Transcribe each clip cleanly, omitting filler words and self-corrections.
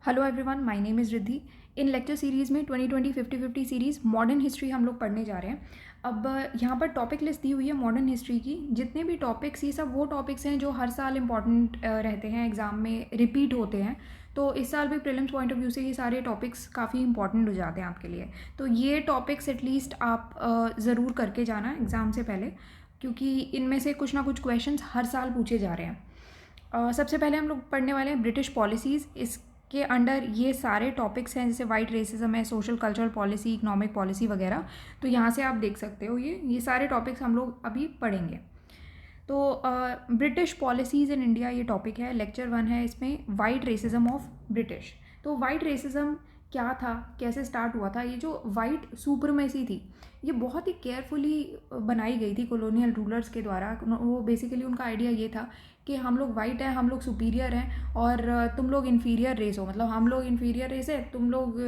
Hello everyone, my name is Riddhi. In lecture series में 2020 50-50 series modern history हम लोग पढ़ने जा रहे हैं। अब यहाँ पर टॉपिक लिस्ट दी हुई है मॉडर्न हिस्ट्री की। जितने भी टॉपिक्स, ये सब वो टॉपिक्स हैं जो हर साल इंपॉर्टेंट रहते हैं, एग्ज़ाम में रिपीट होते हैं। तो इस साल भी प्रीलिम्स पॉइंट ऑफ व्यू से ये सारे टॉपिक्स काफ़ी इंपॉर्टेंट हो जाते हैं आपके लिए। तो ये टॉपिक्स एटलीस्ट आप ज़रूर करके जाना एग्ज़ाम से पहले, क्योंकि इनमें से कुछ ना कुछ क्वेश्चन हर साल पूछे जा रहे हैं। सबसे पहले हम लोग पढ़ने वाले हैं ब्रिटिश पॉलिसीज़। इसके अंडर ये सारे टॉपिक्स हैं, जैसे वाइट रेसिज्म है, social cultural policy, economic policy वगैरह। तो यहाँ से आप देख सकते हो ये सारे टॉपिक्स हम लोग अभी पढ़ेंगे। तो ब्रिटिश पॉलिसीज़ इन इंडिया ये टॉपिक है, लेक्चर 1 है इसमें, वाइट रेसिज्म ऑफ ब्रिटिश। तो वाइट रेसिज्म क्या था, कैसे स्टार्ट हुआ था? ये जो वाइट सुपरमेसी थी, ये बहुत ही केयरफुली बनाई गई थी कॉलोनियल रूलर्स के द्वारा। वो बेसिकली उनका आइडिया ये था कि हम लोग वाइट हैं, हम लोग सुपीरियर हैं और तुम लोग इन्फीरियर रेस हो। मतलब हम लोग इन्फीरियर रेस है, तुम लोग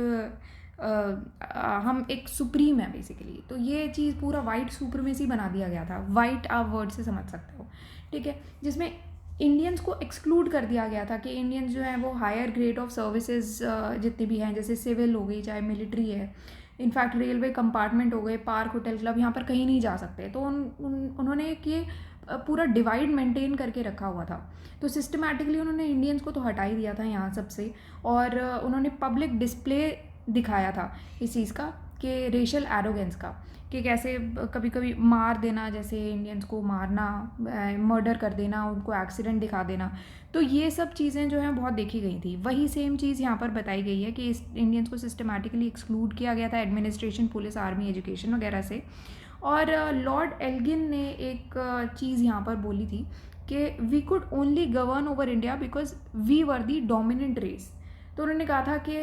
हम एक सुप्रीम है बेसिकली। तो ये चीज़ पूरा वाइट सुप्रीमेसी बना दिया गया था। वाइट आप वर्ड से समझ सकते हो, ठीक है, जिसमें इंडियंस को एक्सक्लूड कर दिया गया था कि इंडियंस जो हैं वो हायर ग्रेड ऑफ सर्विसेज जितने भी हैं, जैसे सिविल हो गई, चाहे मिलिट्री है, इनफैक्ट रेलवे कंपार्टमेंट हो गए, पार्क, होटल, क्लब, यहाँ पर कहीं नहीं जा सकते। तो उन्होंने एक ये पूरा डिवाइड मेंटेन करके रखा हुआ था। तो सिस्टमैटिकली उन्होंने इंडियंस को तो हटा ही दिया था यहाँ सबसे, और उन्होंने पब्लिक डिस्प्ले दिखाया था इस चीज़ का, कि रेशियल एरोगेंस का, कि कैसे कभी कभी मार देना, जैसे इंडियंस को मारना, मर्डर कर देना, उनको एक्सीडेंट दिखा देना। तो ये सब चीज़ें जो हैं बहुत देखी गई थी। वही सेम चीज़ यहाँ पर बताई गई है कि इस इंडियंस को सिस्टमैटिकली एक्सक्लूड किया गया था एडमिनिस्ट्रेशन, पुलिस, आर्मी, एजुकेशन वगैरह से। और लॉर्ड एल्गिन ने एक चीज़ यहाँ पर बोली थी कि we could only govern over India because we were the dominant race. तो उन्होंने कहा था कि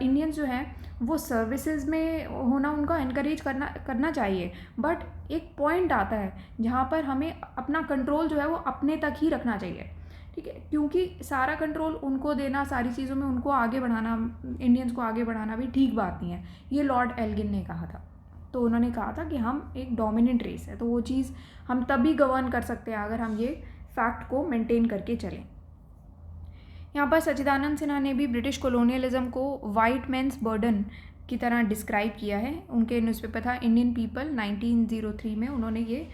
इंडियंस जो हैं वो सर्विसेज में होना उनका इनकरेज करना चाहिए, बट एक पॉइंट आता है जहाँ पर हमें अपना कंट्रोल जो है वो अपने तक ही रखना चाहिए, ठीक है, क्योंकि सारा कंट्रोल उनको देना, सारी चीज़ों में उनको आगे बढ़ाना, इंडियंस को आगे बढ़ाना भी ठीक बात नहीं है। ये लॉर्ड एल्गिन ने कहा था। तो उन्होंने कहा था कि हम एक डोमिनेंट रेस है, तो वो चीज़ हम तभी गवर्न कर सकते हैं अगर हम ये फैक्ट को मेंटेन करके चलें। यहाँ पर सच्चिदानंद सिन्हा ने भी ब्रिटिश कॉलोनियलिज्म को वाइट मैन्स बर्डन की तरह डिस्क्राइब किया है। उनके न्यूज़पेपर था इंडियन पीपल 1903 में उन्होंने ये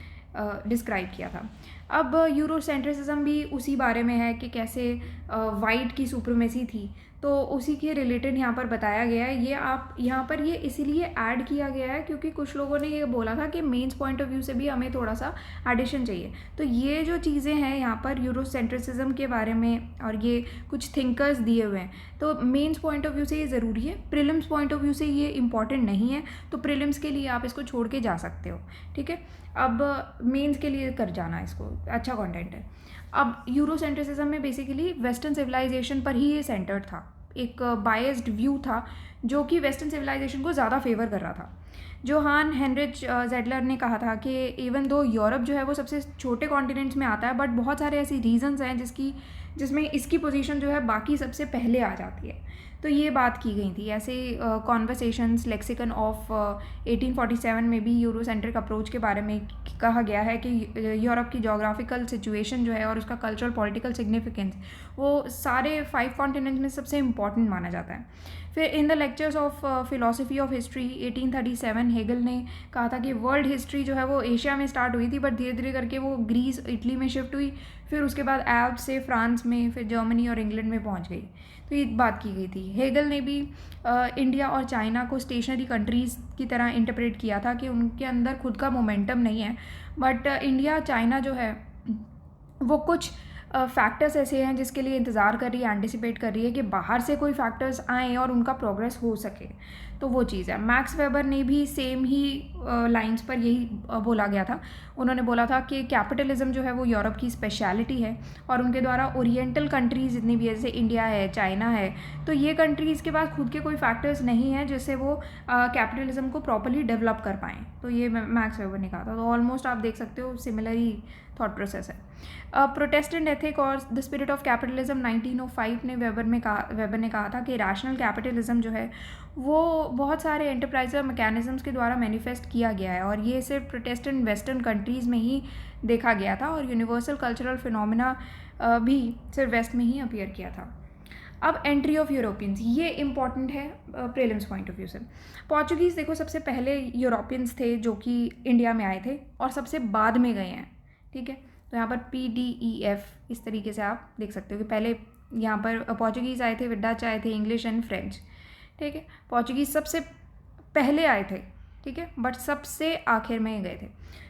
डिस्क्राइब किया था। अब यूरोसेंट्रिसिज्म भी उसी बारे में है कि कैसे वाइट की सुप्रीमेसी थी, तो उसी के रिलेटेड यहाँ पर बताया गया है। ये आप यहाँ पर ये इसीलिए ऐड किया गया है क्योंकि कुछ लोगों ने ये बोला था कि मेंस पॉइंट ऑफ व्यू से भी हमें थोड़ा सा एडिशन चाहिए। तो ये जो चीज़ें हैं यहाँ पर यूरोसेंट्रिसिज्म के बारे में, और ये कुछ थिंकर्स दिए हुए हैं, तो मेंस पॉइंट ऑफ व्यू से ये ज़रूरी है, प्रीलिम्स पॉइंट ऑफ व्यू से ये इंपॉर्टेंट नहीं है। तो प्रीलिम्स के लिए आप इसको छोड़ के जा सकते हो, ठीक है। अब मेंस के लिए कर जाना, इसको अच्छा कंटेंट है। अब यूरोसेंट्रिसिज्म में बेसिकली वेस्टर्न सिविलाइजेशन पर ही ये सेंटर्ड था, एक बायस्ड व्यू था जो कि वेस्टर्न सिविलाइजेशन को ज़्यादा फेवर कर रहा था। जोहान हेनरिच जेडलर ने कहा था कि इवन दो यूरोप जो है वो सबसे छोटे कॉन्टिनेंट्स में आता है, बट बहुत सारे ऐसे रीजंस हैं जिसमें इसकी पोजीशन जो है बाकी सबसे पहले आ जाती है। तो ये बात की गई थी। ऐसे कॉन्वर्सेशंस लेक्सिकन ऑफ 1847 में भी यूरोसेंट्रिक अप्रोच के बारे में कहा गया है कि यूरोप की जोग्राफिकल सिचुएशन जो है और उसका कल्चरल पॉलिटिकल सिग्निफिकेंस वो सारे 5 कॉन्टिनेंट्स में सबसे इम्पॉर्टेंट माना जाता है। फिर in the lectures of philosophy of history 1837 Hegel ने कहा था कि वर्ल्ड हिस्ट्री जो है वो एशिया में स्टार्ट हुई थी, बट धीरे धीरे करके वो ग्रीस, इटली में शिफ्ट हुई, फिर उसके बाद एल्प्स से फ्रांस में, फिर जर्मनी और इंग्लैंड में पहुंच गई। तो ये बात की गई थी। हेगल ने भी इंडिया और चाइना को स्टेशनरी कंट्रीज़ की तरह इंटरप्रेट किया था कि उनके अंदर खुद का मोमेंटम नहीं है, बट इंडिया चाइना जो है वो कुछ फैक्टर्स ऐसे हैं जिसके लिए इंतज़ार कर रही है, एंटिसिपेट कर रही है कि बाहर से कोई फैक्टर्स आएँ और उनका प्रोग्रेस हो सके। तो वो चीज़ है। मैक्स वेबर ने भी सेम ही लाइंस पर यही बोला गया था। उन्होंने बोला था कि कैपिटलिज्म जो है वो यूरोप की स्पेशलिटी है, और उनके द्वारा ओरिएंटल कंट्रीज़ जितनी भी है, जैसे इंडिया है, चाइना है, तो ये कंट्रीज़ के पास खुद के कोई फैक्टर्स नहीं है जिससे वो कैपिटलिज्म को प्रॉपर्ली डेवलप कर पाएँ। तो ये मैक्स वेबर ने कहा था। तो ऑलमोस्ट आप देख सकते हो सिमिलर ही थॉट प्रोसेस है। प्रोटेस्टेंट एथिक और द स्पिरिट ऑफ कैपिटलिज्म 1905 ने वेबर ने कहा था कि रैशनल कैपिटलिज्म जो है वो बहुत सारे एंटरप्राइजर मैकेनिज्म्स के द्वारा मैनिफेस्ट किया गया है, और ये सिर्फ प्रोटेस्टेंट वेस्टर्न कंट्रीज़ में ही देखा गया था, और यूनिवर्सल कल्चरल फिनोमिना भी सिर्फ वेस्ट में ही अपीयर किया था। अब एंट्री ऑफ यूरोपियंस, ये इंपॉर्टेंट है प्रीलिम्स पॉइंट ऑफ व्यू से। पोर्चुगीज़ देखो सबसे पहले यूरोपियंस थे जो कि इंडिया में आए थे और सबसे बाद में गए हैं, ठीक है। तो यहाँ पर PDEF इस तरीके से आप देख सकते हो कि पहले यहाँ पर पोर्चुगीज़ आए थे, फिर डच आए थे, इंग्लिश एंड फ्रेंच, ठीक है। पोर्चुगीज़ सबसे पहले आए थे, ठीक है, बट सबसे आखिर में गए थे।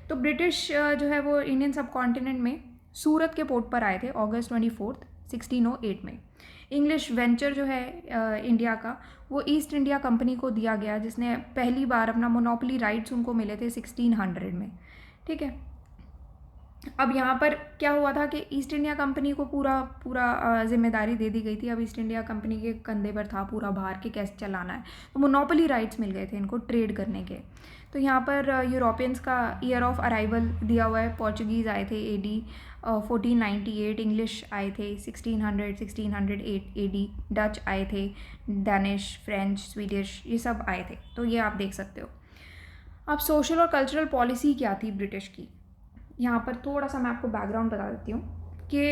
तो ब्रिटिश जो है वो इंडियन सब कॉन्टिनेंट में सूरत के पोर्ट पर आए थे August 24, 1608 में। इंग्लिश वेंचर जो है इंडिया का, वो ईस्ट इंडिया कंपनी को दिया गया, जिसने पहली बार अपना मोनोपोली राइट्स उनको मिले थे 1600 में, ठीक है। अब यहाँ पर क्या हुआ था कि ईस्ट इंडिया कंपनी को पूरा जिम्मेदारी दे दी गई थी। अब ईस्ट इंडिया कंपनी के कंधे पर था पूरा भार के कैसे चलाना है, तो मोनोपोली राइट्स मिल गए थे इनको ट्रेड करने के। तो यहाँ पर यूरोपियंस का ईयर ऑफ अराइवल दिया हुआ है। पोर्चुगीज़ आए थे AD 1498, इंग्लिश आए थे 1600 1608 AD, डच आए थे, डैनिश, फ्रेंच, स्वीडिश, ये सब आए थे। तो ये आप देख सकते हो। अब सोशल और कल्चरल पॉलिसी क्या थी ब्रिटिश की, यहाँ पर थोड़ा सा मैं आपको बैकग्राउंड बता देती हूँ कि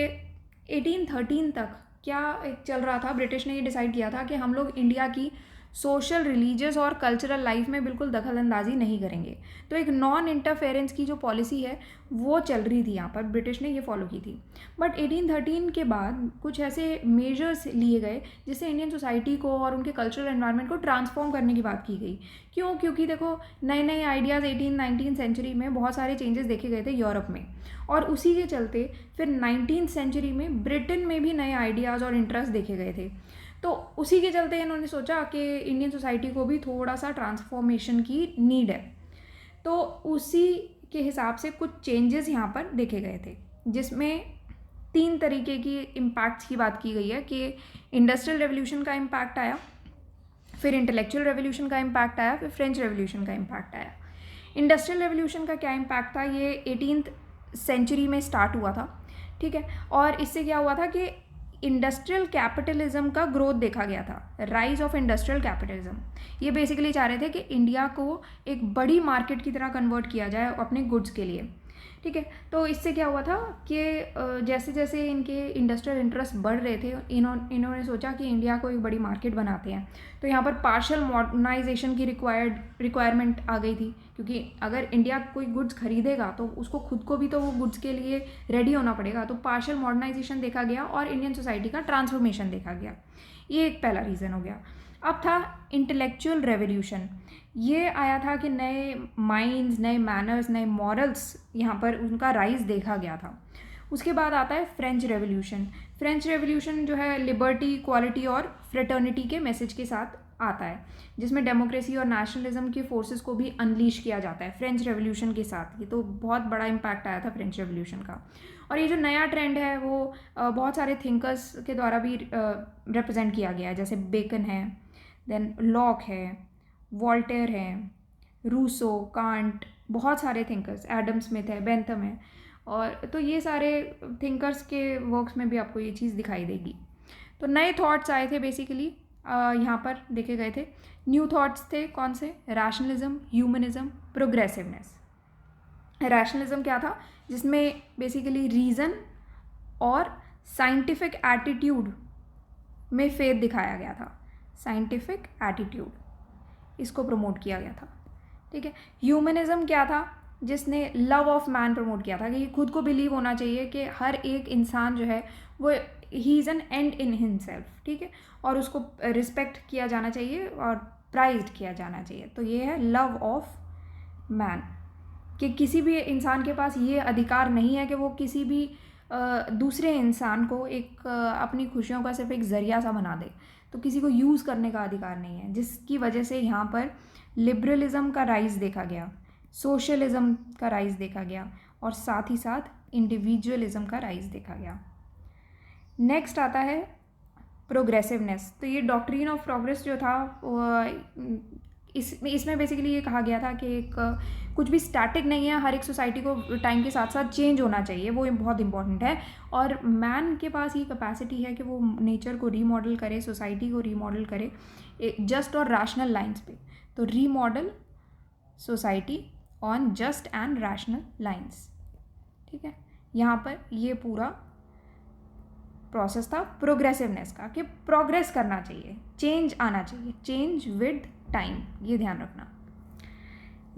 1813 तक क्या एक चल रहा था। ब्रिटिश ने ये डिसाइड किया था कि हम लोग इंडिया की सोशल, रिलीजियस और कल्चरल लाइफ में बिल्कुल दखल अंदाजी नहीं करेंगे। तो एक नॉन इंटरफेरेंस की जो पॉलिसी है वो चल रही थी, यहाँ पर ब्रिटिश ने ये फॉलो की थी। बट 1813 के बाद कुछ ऐसे मेजर्स लिए गए जिससे इंडियन सोसाइटी को और उनके कल्चरल एनवायरनमेंट को ट्रांसफॉर्म करने की बात की गई। क्यों? क्योंकि देखो नए नए आइडियाज़ 18-19 सेंचुरी में बहुत सारे चेंजेस देखे गए थे यूरोप में, और उसी के चलते फिर 19th सेंचुरी में ब्रिटेन में भी नए आइडियाज़ और इंटरेस्ट देखे गए थे। तो उसी के चलते इन्होंने सोचा कि इंडियन सोसाइटी को भी थोड़ा सा ट्रांसफॉर्मेशन की नीड है। तो उसी के हिसाब से कुछ चेंजेस यहाँ पर देखे गए थे, जिसमें 3 तरीके की इम्पैक्ट्स की बात की गई है कि इंडस्ट्रियल रेवोल्यूशन का इम्पैक्ट आया, फिर इंटेलेक्चुअल रेवोल्यूशन का इम्पैक्ट आया, फिर फ्रेंच रेवोल्यूशन का इम्पैक्ट आया। इंडस्ट्रियल रेवोल्यूशन का क्या इम्पैक्ट था, ये 18th सेंचुरी में स्टार्ट हुआ था, ठीक है। और इससे क्या हुआ था कि इंडस्ट्रियल कैपिटलिज्म का ग्रोथ देखा गया था, राइज ऑफ इंडस्ट्रियल कैपिटलिज्म। ये बेसिकली चाह रहे थे कि इंडिया को एक बड़ी मार्केट की तरह कन्वर्ट किया जाए अपने गुड्स के लिए, ठीक है। तो इससे क्या हुआ था कि जैसे जैसे इनके इंडस्ट्रियल इंटरेस्ट बढ़ रहे थे, इन्होंने सोचा कि इंडिया को एक बड़ी मार्केट बनाते हैं। तो यहाँ पर पार्शियल मॉडर्नाइजेशन की रिक्वायरमेंट आ गई थी, क्योंकि अगर इंडिया कोई गुड्स खरीदेगा तो उसको खुद को भी तो वो गुड्स के लिए रेडी होना पड़ेगा। तो पार्शियल मॉडर्नाइजेशन देखा गया और इंडियन सोसाइटी का ट्रांसफॉर्मेशन देखा गया। ये एक पहला रीज़न हो गया। अब था इंटेलेक्चुअल रेवोल्यूशन। ये आया था कि नए माइंड्स, नए मैनर्स, नए मॉरल्स यहाँ पर उनका राइज देखा गया था। उसके बाद आता है फ्रेंच रेवोल्यूशन। फ्रेंच रेवोल्यूशन जो है लिबर्टी, इक्वालिटी और फ्रेटर्निटी के मैसेज के साथ आता है, जिसमें डेमोक्रेसी और नेशनलिज्म के फोर्सेस को भी अनलीश किया जाता है फ्रेंच रेवोल्यूशन के साथ। ये तो बहुत बड़ा इम्पैक्ट आया था फ्रेंच रेवोल्यूशन का। और ये जो नया ट्रेंड है वो बहुत सारे थिंकर्स के द्वारा भी रिप्रेजेंट किया गया है, जैसे बेकन है, देन लॉक है, वॉल्टेयर है, रूसो, कांट, बहुत सारे थिंकर्स, एडम स्मिथ है, बेंथम है। और तो ये सारे थिंकर्स के वर्क्स में भी आपको ये चीज़ दिखाई देगी। तो नए थॉट्स आए थे बेसिकली, यहाँ पर देखे गए थे। न्यू थॉट्स थे कौन से? Rationalism, humanism, progressiveness. रैशनलिज्म क्या था? जिसमें बेसिकली रीज़न और साइंटिफिक एटीट्यूड में फेथ दिखाया गया था। साइंटिफिक एटीट्यूड, इसको प्रमोट किया गया था, ठीक है। ह्यूमनिज्म क्या था? जिसने लव ऑफ मैन प्रमोट किया था कि खुद को बिलीव होना चाहिए कि हर एक इंसान जो है वो he is an and in himself, ठीक है, और उसको रिस्पेक्ट किया जाना चाहिए और प्राइज्ड किया जाना चाहिए। तो ये है लव ऑफ मैन, कि किसी भी इंसान के पास ये अधिकार नहीं है कि वो किसी भी दूसरे इंसान को एक अपनी खुशियों का सिर्फ एक ज़रिया सा बना दे। तो किसी को यूज़ करने का अधिकार नहीं है, जिसकी वजह से यहाँ पर लिबरलिज्म का राइज़ देखा गया, सोशलिज्म का राइज़ देखा गया, और साथ ही साथ इंडिविजुअलिज्म का राइज़ देखा गया। नेक्स्ट आता है प्रोग्रेसिवनेस। तो ये डॉक्ट्रिन ऑफ प्रोग्रेस जो था इसमें बेसिकली ये कहा गया था कि एक कुछ भी स्टैटिक नहीं है, हर एक सोसाइटी को टाइम के साथ साथ चेंज होना चाहिए, वो बहुत इंपॉर्टेंट है। और मैन के पास ये कैपेसिटी है कि वो नेचर को रीमॉडल करे, सोसाइटी को रीमॉडल करे जस्ट और रैशनल लाइंस पे। तो remodel society on just and rational lines, ठीक है। यहाँ पर ये पूरा प्रोसेस था प्रोग्रेसिवनेस का, कि प्रोग्रेस करना चाहिए, चेंज आना चाहिए, चेंज विद टाइम, ये ध्यान रखना।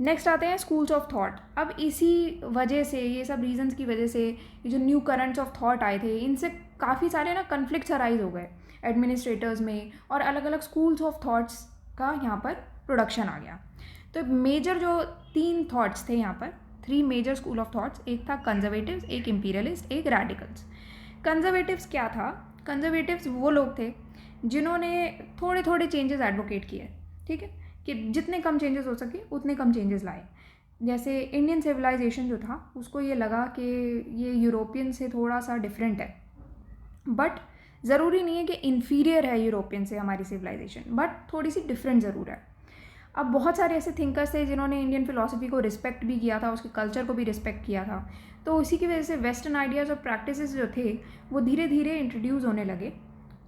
नेक्स्ट आते हैं स्कूल्स ऑफ थॉट। अब इसी वजह से, ये सब रीजंस की वजह से, ये जो न्यू करंट्स ऑफ थॉट आए थे, इनसे काफ़ी सारे ना कन्फ्लिक्ट्स अराइज हो गए एडमिनिस्ट्रेटर्स में, और अलग अलग स्कूल्स ऑफ थॉट्स का यहाँ पर प्रोडक्शन आ गया। तो मेजर जो 3 थॉट्स थे यहाँ पर, 3 मेजर स्कूल ऑफ थॉट्स, एक था कंजर्वेटिव्स, एक इंपीरियलिस्ट, एक रैडिकल्स। कंजर्वेटिव्स क्या था? कंजर्वेटिव्स वो लोग थे जिन्होंने थोड़े थोड़े चेंजेस एडवोकेट किए, ठीक है, कि जितने कम चेंजेस हो सके उतने कम चेंजेस लाए। जैसे इंडियन सिविलाइजेशन जो था, उसको ये लगा कि ये यूरोपियन से थोड़ा सा डिफरेंट है, बट ज़रूरी नहीं है कि इन्फीरियर है यूरोपियन से हमारी सिविलाइजेशन, बट थोड़ी सी डिफरेंट ज़रूर है। अब बहुत सारे ऐसे थिंकर्स थे जिन्होंने इंडियन फिलॉसफी को रिस्पेक्ट भी किया था, उसके कल्चर को भी रिस्पेक्ट किया था। तो इसी की वजह से वेस्टर्न आइडियाज़ और प्रैक्टिसेस जो थे वो धीरे धीरे इंट्रोड्यूस होने लगे,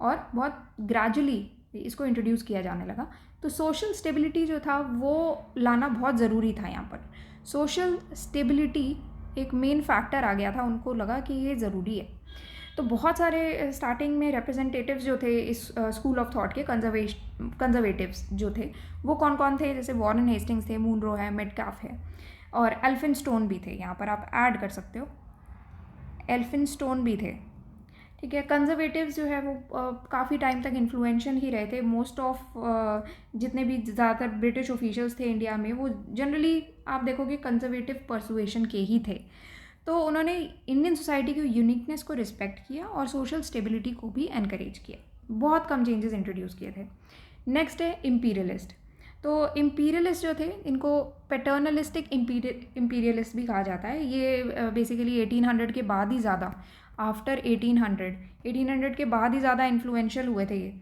और बहुत ग्रेजुअली इसको इंट्रोड्यूस किया जाने लगा। तो सोशल स्टेबिलिटी जो था वो लाना बहुत ज़रूरी था यहाँ पर। सोशल स्टेबिलिटी एक मेन फैक्टर आ गया था, उनको लगा कि ये ज़रूरी है। तो बहुत सारे स्टार्टिंग में रिप्रेजेंटेटिव्स जो थे इस स्कूल ऑफ थॉट के, कंजर्वेटिव्स जो थे, वो कौन कौन थे? जैसे वॉरेन हेस्टिंग्स थे, मुनरो है, मेटकाफ है, और एल्फिनस्टोन भी थे। यहाँ पर आप ऐड कर सकते हो, एल्फिनस्टोन भी थे, ठीक है। कंजर्वेटिव्स जो है वो काफ़ी टाइम तक इन्फ्लुएंशियल ही रहे थे। मोस्ट ऑफ जितने भी ज़्यादातर ब्रिटिश ऑफिशियल्स थे इंडिया में, वो जनरली आप देखोगे कंजर्वेटिव परसुएशन के ही थे। तो उन्होंने इंडियन सोसाइटी की यूनिकनेस को रिस्पेक्ट किया और सोशल स्टेबिलिटी को भी एनकरेज किया। बहुत कम चेंजेस इंट्रोड्यूस किए थे। नेक्स्ट है इम्पीरियलिस्ट। तो इम्पीरियलिस्ट जो थे, इनको पैटर्नलिस्टिक इम्पीरियलिस्ट भी कहा जाता है। ये बेसिकली 1800 के बाद ही ज़्यादा, आफ्टर 1800 के बाद ही ज़्यादा इन्फ्लुएंशियल हुए थे ये,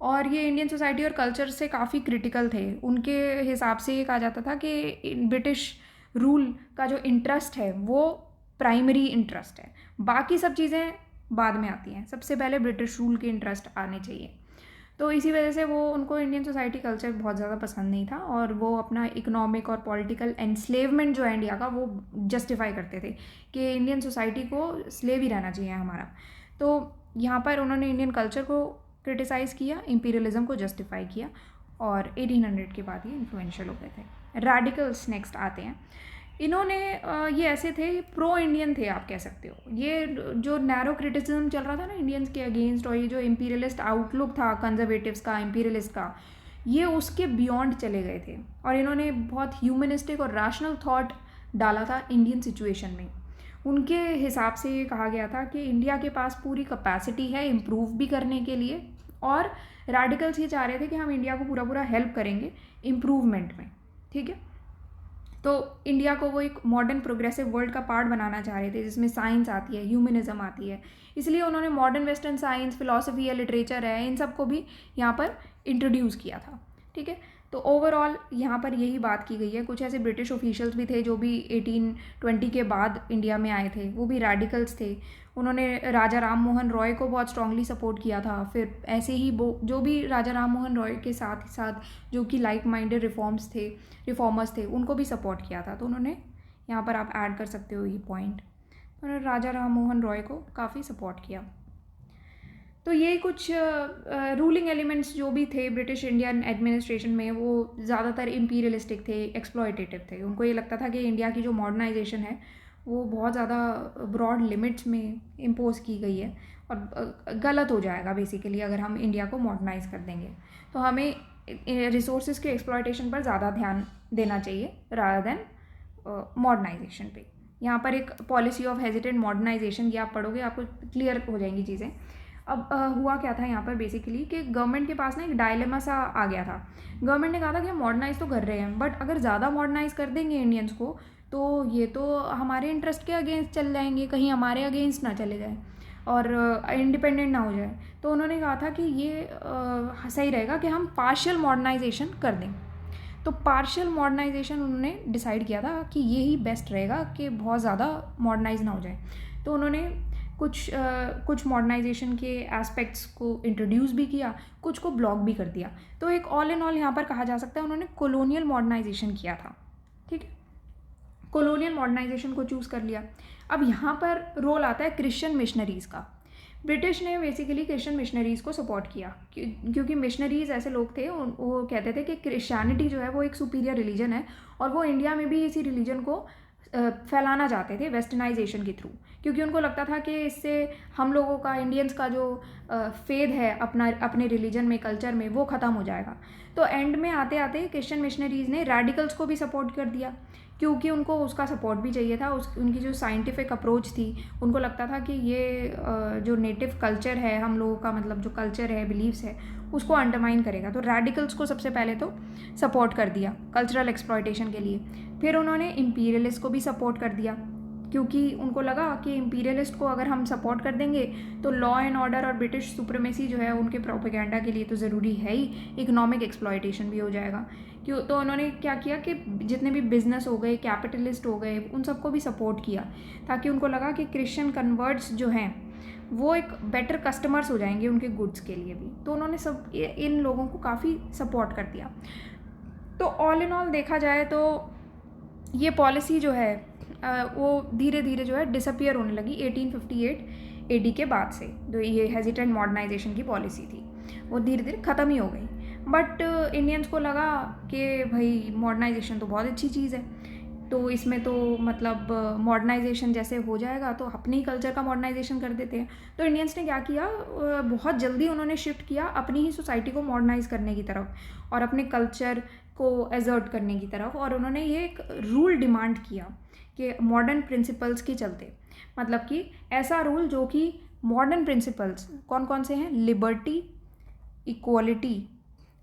और ये इंडियन सोसाइटी और कल्चर से काफ़ी क्रिटिकल थे। उनके हिसाब से ये कहा जाता था कि ब्रिटिश रूल का जो इंटरेस्ट है वो प्राइमरी इंटरेस्ट है, बाकी सब चीज़ें बाद में आती हैं, सबसे पहले ब्रिटिश रूल के इंटरेस्ट आने चाहिए। तो इसी वजह से वो, उनको इंडियन सोसाइटी कल्चर बहुत ज़्यादा पसंद नहीं था, और वो अपना इकोनॉमिक और पॉलिटिकल एनस्लेवमेंट जो है इंडिया का, वो जस्टिफाई करते थे कि इंडियन सोसाइटी को स्लेव ही रहना चाहिए हमारा। तो यहाँ पर उन्होंने इंडियन कल्चर को क्रिटिसाइज़ किया, इंपीरियलिज्म को जस्टिफाई किया, और 1800 के बाद ये इन्फ्लुएंशियल हो गए थे। रैडिकल्स नेक्स्ट आते हैं। इन्होंने ये ऐसे थे, प्रो इंडियन थे आप कह सकते हो। ये जो नैरो क्रिटिसिज्म चल रहा था ना इंडियंस के अगेंस्ट, और ये जो इम्पीरियलिस्ट आउटलुक था कंजर्वेटिव्स का, इम्पीरियलिस्ट का, ये उसके बियॉन्ड चले गए थे, और इन्होंने बहुत ह्यूमनिस्टिक और रैशनल थॉट डाला था इंडियन सिचुएशन में। उनके हिसाब से ये कहा गया था कि इंडिया के पास पूरी कैपेसिटी है इम्प्रूव भी करने के लिए, और रैडिकल्स ये चाह रहे थे कि हम इंडिया को पूरा पूरा हेल्प करेंगे इम्प्रूवमेंट में, ठीक है। तो इंडिया को वो एक मॉडर्न प्रोग्रेसिव वर्ल्ड का पार्ट बनाना चाह रहे थे, जिसमें साइंस आती है, ह्यूमनिज्म आती है। इसलिए उन्होंने मॉडर्न वेस्टर्न साइंस, फिलॉसफी है, लिटरेचर है, इन सब को भी यहाँ पर इंट्रोड्यूस किया था, ठीक है। तो ओवरऑल यहाँ पर यही बात की गई है। कुछ ऐसे ब्रिटिश ऑफिशियल्स भी थे जो भी 1820 के बाद इंडिया में आए थे, वो भी रेडिकल्स थे। उन्होंने राजा राम मोहन रॉय को बहुत स्ट्रांगली सपोर्ट किया था। फिर ऐसे ही जो भी राजा राम मोहन रॉय के साथ ही साथ जो कि लाइक माइंडेड रिफॉर्मर्स थे, उनको भी सपोर्ट किया था। तो उन्होंने, यहाँ पर आप ऐड कर सकते हो ये पॉइंट, उन्होंने राजा राम मोहन रॉय को काफ़ी सपोर्ट किया। तो ये कुछ रूलिंग एलिमेंट्स जो भी थे ब्रिटिश इंडियन एडमिनिस्ट्रेशन में, वो ज़्यादातर इम्पीरियलिस्टिक थे, एक्सप्लॉयटेटिव थे। उनको ये लगता था कि इंडिया की जो मॉडर्नाइजेशन है वो बहुत ज़्यादा ब्रॉड लिमिट्स में इम्पोज की गई है, और गलत हो जाएगा बेसिकली अगर हम इंडिया को मॉडर्नाइज कर देंगे। तो हमें रिसोर्सेज के एक्सप्लॉयटेशन पर ज़्यादा ध्यान देना चाहिए रादर देन मॉडर्नाइजेशन पे। यहाँ पर एक पॉलिसी ऑफ हेजिटेंट मॉडर्नाइजेशन, ये आप पढ़ोगे आपको क्लियर हो जाएंगी चीज़ें। अब हुआ क्या था यहाँ पर बेसिकली कि गवर्नमेंट के पास ना एक डायलेमा सा आ गया था। गवर्नमेंट ने कहा था कि हम मॉडर्नाइज़ तो कर रहे हैं, बट अगर ज़्यादा मॉडर्नाइज़ कर देंगे इंडियंस को तो ये तो हमारे इंटरेस्ट के अगेंस्ट चल जाएंगे, कहीं हमारे अगेंस्ट ना चले जाए और इंडिपेंडेंट ना हो जाए। तो उन्होंने कहा था कि ये सही रहेगा कि हम पार्शियल मॉडर्नाइजेशन कर दें। तो पार्शियल मॉडर्नाइजेशन उन्होंने डिसाइड किया था कि ये ही बेस्ट रहेगा कि बहुत ज़्यादा मॉडर्नाइज ना हो जाए। तो उन्होंने कुछ मॉडर्नाइजेशन के एस्पेक्ट्स को इंट्रोड्यूस भी किया, कुछ को ब्लॉक भी कर दिया। तो एक ऑल इन ऑल यहाँ पर कहा जा सकता है उन्होंने कॉलोनियल मॉडर्नाइजेशन किया था, ठीक है। कॉलोनियल मॉडर्नाइजेशन को चूज़ कर लिया। अब यहाँ पर रोल आता है क्रिश्चियन मिशनरीज़ का। ब्रिटिश ने बेसिकली क्रिश्चियन मिशनरीज़ को सपोर्ट किया, क्योंकि मिशनरीज़ ऐसे लोग थे वो कहते थे कि क्रिश्चियनिटी जो है वो एक सुपीरियर रिलीजन है, और वो इंडिया में भी इसी रिलीजन को फैलाना चाहते थे वेस्टर्नाइजेशन के थ्रू, क्योंकि उनको लगता था कि इससे हम लोगों का, इंडियंस का जो फेद है अपने रिलीजन में, कल्चर में, वो ख़त्म हो जाएगा। तो एंड में आते आते क्रिश्चियन मिशनरीज़ ने रेडिकल्स को भी सपोर्ट कर दिया, क्योंकि उनको उसका सपोर्ट भी चाहिए था। उनकी जो साइंटिफिक अप्रोच थी, उनको लगता था कि ये जो नेटिव कल्चर है हम लोगों का, मतलब जो कल्चर है, बिलीव्स है, उसको अंडरमाइन करेगा। तो रेडिकल्स को सबसे पहले तो सपोर्ट कर दिया कल्चरल एक्सप्लॉयटेशन के लिए। फिर उन्होंने इम्पीरियलिस्ट को भी सपोर्ट कर दिया, क्योंकि उनको लगा कि इम्पीरियलिस्ट को अगर हम सपोर्ट कर देंगे तो लॉ एंड ऑर्डर और ब्रिटिश सुप्रीमेसी जो है उनके प्रोपेगेंडा के लिए तो ज़रूरी है ही, इकोनॉमिक एक्सप्लॉयटेशन भी हो जाएगा। क्यों? तो उन्होंने क्या किया कि जितने भी बिजनेस हो गए, कैपिटलिस्ट हो गए, उन सबको भी सपोर्ट किया, ताकि उनको लगा कि क्रिश्चियन कन्वर्ट्स जो हैं वो एक बेटर कस्टमर्स हो जाएंगे उनके गुड्स के लिए भी। तो उन्होंने सब इन लोगों को काफ़ी सपोर्ट कर दिया। तो ऑल इन ऑल देखा जाए तो ये पॉलिसी जो है वो धीरे धीरे जो है डिसअपियर होने लगी 1858 एडी के बाद से। जो ये हेजिटेंट मॉडर्नाइजेशन की पॉलिसी थी वो धीरे धीरे ख़त्म ही हो गई। बट इंडियंस को लगा कि भाई मॉडर्नाइजेशन तो बहुत अच्छी चीज़ है, तो इसमें तो मतलब मॉडर्नाइजेशन जैसे हो जाएगा तो अपने ही कल्चर का मॉडर्नाइजेशन कर देते हैं। तो इंडियंस ने क्या किया, बहुत जल्दी उन्होंने शिफ्ट किया अपनी ही सोसाइटी को मॉडर्नाइज करने की तरफ और अपने कल्चर को एजर्ट करने की तरफ। और उन्होंने ये एक रूल डिमांड किया कि मॉडर्न प्रिंसिपल्स के चलते, मतलब कि ऐसा रूल जो कि मॉडर्न प्रिंसिपल्स कौन कौन से हैं, लिबर्टी, इक्वालिटी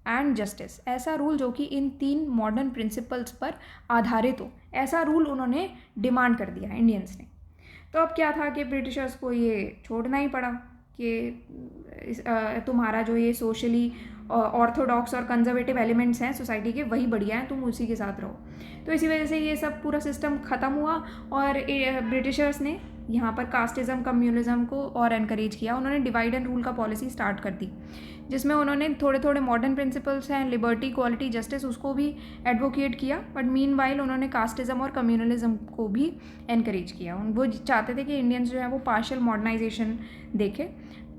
एंड जस्टिस, ऐसा रूल जो कि इन 3 मॉडर्न प्रिंसिपल्स पर आधारित हो, ऐसा रूल उन्होंने डिमांड कर दिया इंडियंस ने। तो अब क्या था कि ब्रिटिशर्स को ये छोड़ना ही पड़ा कि तुम्हारा जो ये सोशली ऑर्थोडॉक्स और कंजर्वेटिव एलिमेंट्स हैं सोसाइटी के, वही बढ़िया हैं, तुम उसी के साथ रहो। तो इसी वजह से ये सब पूरा सिस्टम ख़त्म हुआ और ब्रिटिशर्स ने यहाँ पर कास्टिज़म, कम्युनिज़म को और एनकरेज किया। उन्होंने डिवाइड एंड रूल का पॉलिसी स्टार्ट कर दी, जिसमें उन्होंने थोड़े थोड़े मॉडर्न प्रिंसिपल्स हैं, लिबर्टी, इक्वालिटी, जस्टिस, उसको भी एडवोकेट किया। बट मीनवाइल उन्होंने कास्टिज़म और कम्युनलिज्म को भी एनकरेज किया। वो चाहते थे कि इंडियंस जो है वो पार्शियल मॉडर्नाइजेशन देखे,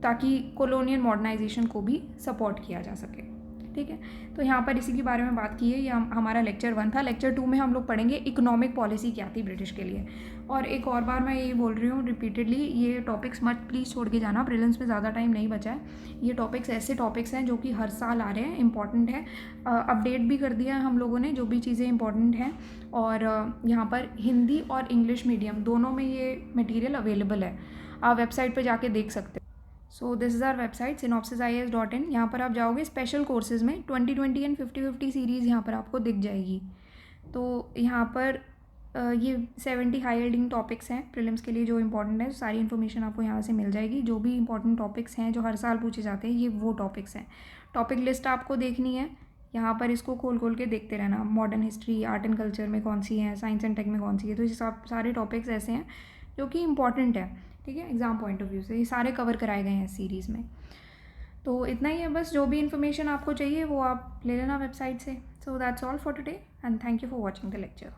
ताकि कॉलोनियल मॉडर्नाइजेशन को भी सपोर्ट किया जा सके। ठीक है, तो यहाँ पर इसी के बारे में बात की है। ये हमारा लेक्चर 1 था। लेक्चर 2 में हम लोग पढ़ेंगे इकोनॉमिक पॉलिसी क्या थी ब्रिटिश के लिए। और एक और बार मैं यही बोल रही हूँ रिपीटेडली, ये टॉपिक्स मत प्लीज़ छोड़ के जाना, प्रीलिम्स में ज़्यादा टाइम नहीं बचा है। ये टॉपिक्स ऐसे टॉपिक्स हैं जो कि हर साल आ रहे हैं, इंपॉर्टेंट है, अपडेट भी कर दिया है हम लोगों ने जो भी चीज़ें इंपॉर्टेंट हैं। और यहाँ पर हिंदी और इंग्लिश मीडियम दोनों में ये मटीरियल अवेलेबल है, आप वेबसाइट पर जाके देख सकते हो। So this is our website synopsisis.in। यहाँ पर आप जाओगे स्पेशल कोर्सेज़ में 2020 एंड 50-50 सीरीज़ यहाँ पर आपको दिख जाएगी। तो यहाँ पर ये 70 हाई यील्डिंग टॉपिक्स हैं प्रीलिम्स के लिए जो इंपॉर्टेंट है, सारी इन्फॉर्मेशन आपको यहाँ से मिल जाएगी। जो भी इंपॉर्टेंट टॉपिक्स हैं जो हर साल पूछे जाते हैं, ये वो टॉपिक्स हैं। टॉपिक लिस्ट आपको देखनी है, यहाँ पर इसको खोल खोल के देखते रहना। Modern history, art and culture में कौन सी है, साइंस एंड टेक में कौन सी है। तो ये सारे टॉपिक्स ऐसे हैं जो कि इंपॉर्टेंट है, ठीक है, एग्ज़ाम पॉइंट ऑफ व्यू से। ये सारे कवर कराए गए हैं सीरीज़ में। तो इतना ही है बस, जो भी इन्फॉर्मेशन आपको चाहिए वो आप ले लेना वेबसाइट से। So that's all for today and thank you for watching the lecture.